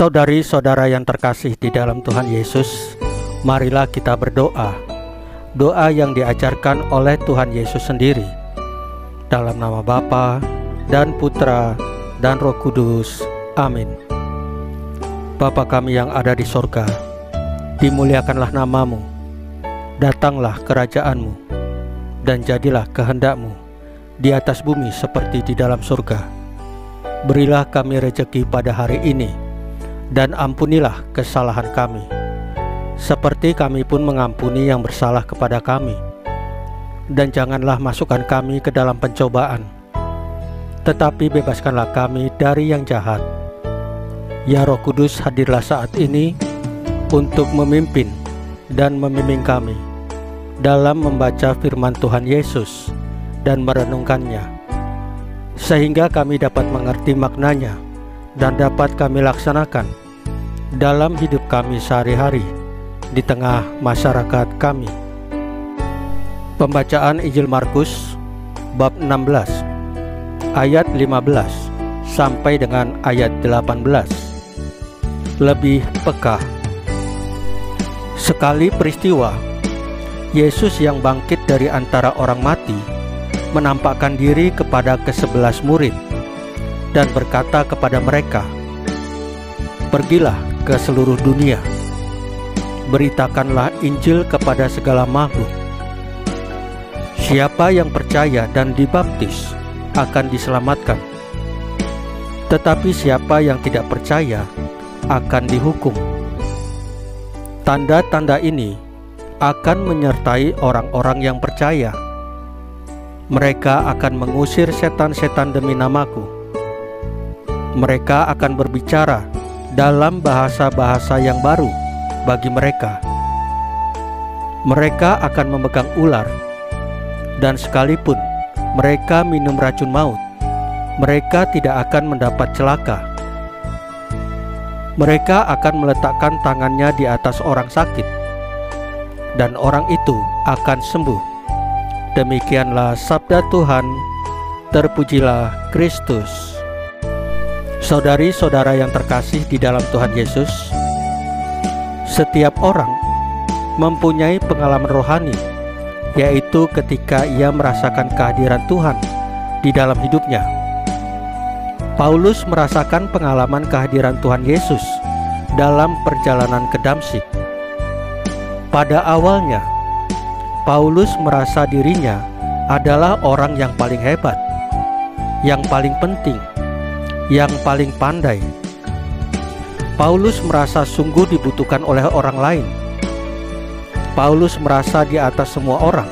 Saudari-saudara yang terkasih di dalam Tuhan Yesus, marilah kita berdoa. Doa yang diajarkan oleh Tuhan Yesus sendiri. Dalam nama Bapa dan Putra dan Roh Kudus. Amin. Bapa kami yang ada di sorga, dimuliakanlah namamu. Datanglah kerajaanmu, dan jadilah kehendakmu di atas bumi seperti di dalam surga. Berilah kami rejeki pada hari ini, dan ampunilah kesalahan kami, seperti kami pun mengampuni yang bersalah kepada kami. Dan janganlah masukkan kami ke dalam pencobaan, tetapi bebaskanlah kami dari yang jahat. Ya Roh Kudus, hadirlah saat ini untuk memimpin dan membimbing kami dalam membaca firman Tuhan Yesus dan merenungkannya, sehingga kami dapat mengerti maknanya dan dapat kami laksanakan dalam hidup kami sehari-hari di tengah masyarakat kami. Pembacaan Injil Markus bab 16 ayat 15 sampai dengan ayat 18. Lebih peka. Sekali peristiwa, Yesus yang bangkit dari antara orang mati menampakkan diri kepada ke-11 murid dan berkata kepada mereka, "Pergilah ke seluruh dunia, beritakanlah Injil kepada segala makhluk. Siapa yang percaya dan dibaptis akan diselamatkan, tetapi siapa yang tidak percaya akan dihukum. Tanda-tanda ini akan menyertai orang-orang yang percaya. Mereka akan mengusir setan-setan demi namaku. Mereka akan berbicara dalam bahasa-bahasa yang baru bagi mereka. Mereka akan memegang ular, dan sekalipun mereka minum racun maut, mereka tidak akan mendapat celaka. Mereka akan meletakkan tangannya di atas orang sakit, dan orang itu akan sembuh." Demikianlah sabda Tuhan. Terpujilah Kristus. Saudari-saudara yang terkasih di dalam Tuhan Yesus, setiap orang mempunyai pengalaman rohani, yaitu ketika ia merasakan kehadiran Tuhan di dalam hidupnya. Paulus merasakan pengalaman kehadiran Tuhan Yesus dalam perjalanan ke Damsyik. Pada awalnya, Paulus merasa dirinya adalah orang yang paling hebat, yang paling penting, yang paling pandai. Paulus merasa sungguh dibutuhkan oleh orang lain. Paulus merasa di atas semua orang.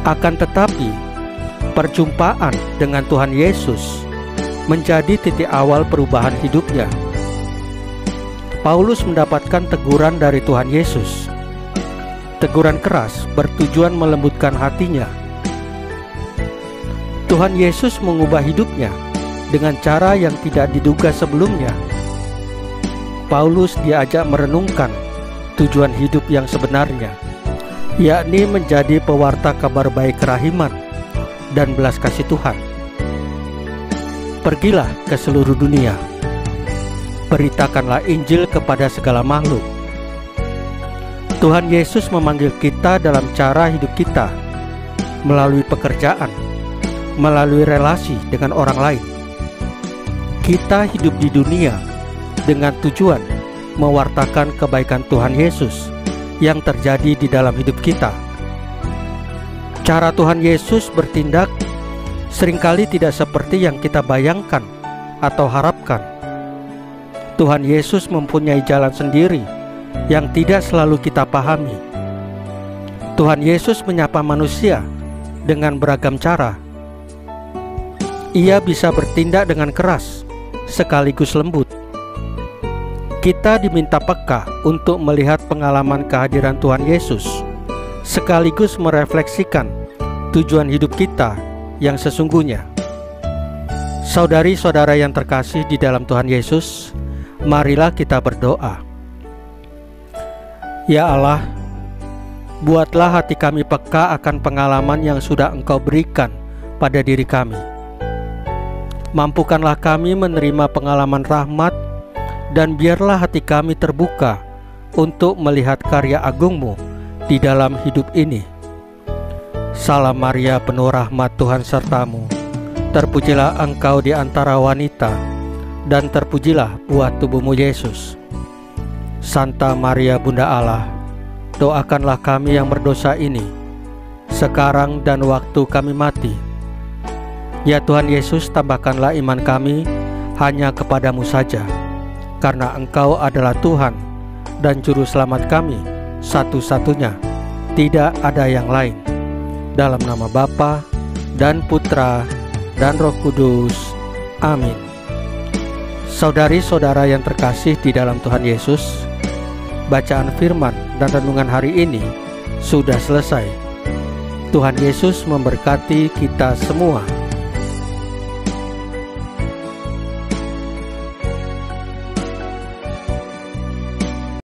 Akan tetapi, perjumpaan dengan Tuhan Yesus menjadi titik awal perubahan hidupnya. Paulus mendapatkan teguran dari Tuhan Yesus. Teguran keras bertujuan melembutkan hatinya. Tuhan Yesus mengubah hidupnya dengan cara yang tidak diduga sebelumnya. Paulus diajak merenungkan tujuan hidup yang sebenarnya, yakni menjadi pewarta kabar baik kerahiman dan belas kasih Tuhan. Pergilah ke seluruh dunia, beritakanlah Injil kepada segala makhluk. Tuhan Yesus memanggil kita dalam cara hidup kita, melalui pekerjaan, melalui relasi dengan orang lain. Kita hidup di dunia dengan tujuan mewartakan kebaikan Tuhan Yesus yang terjadi di dalam hidup kita. Cara Tuhan Yesus bertindak seringkali tidak seperti yang kita bayangkan atau harapkan. Tuhan Yesus mempunyai jalan sendiri yang tidak selalu kita pahami. Tuhan Yesus menyapa manusia dengan beragam cara. Ia bisa bertindak dengan keras sekaligus lembut. Kita diminta peka untuk melihat pengalaman kehadiran Tuhan Yesus, sekaligus merefleksikan tujuan hidup kita yang sesungguhnya. Saudari-saudara yang terkasih di dalam Tuhan Yesus, marilah kita berdoa. Ya Allah, buatlah hati kami peka akan pengalaman yang sudah Engkau berikan pada diri kami. Mampukanlah kami menerima pengalaman rahmat dan biarlah hati kami terbuka untuk melihat karya agung-Mu di dalam hidup ini. Salam Maria, penuh rahmat, Tuhan sertamu. Terpujilah engkau di antara wanita, dan terpujilah buah tubuhmu Yesus. Santa Maria Bunda Allah, doakanlah kami yang berdosa ini, sekarang dan waktu kami mati. Ya Tuhan Yesus, tambahkanlah iman kami hanya kepadamu saja, karena Engkau adalah Tuhan dan Juru Selamat kami satu-satunya, tidak ada yang lain. Dalam nama Bapa dan Putra dan Roh Kudus. Amin. Saudari-saudara yang terkasih di dalam Tuhan Yesus, bacaan firman dan renungan hari ini sudah selesai. Tuhan Yesus memberkati kita semua.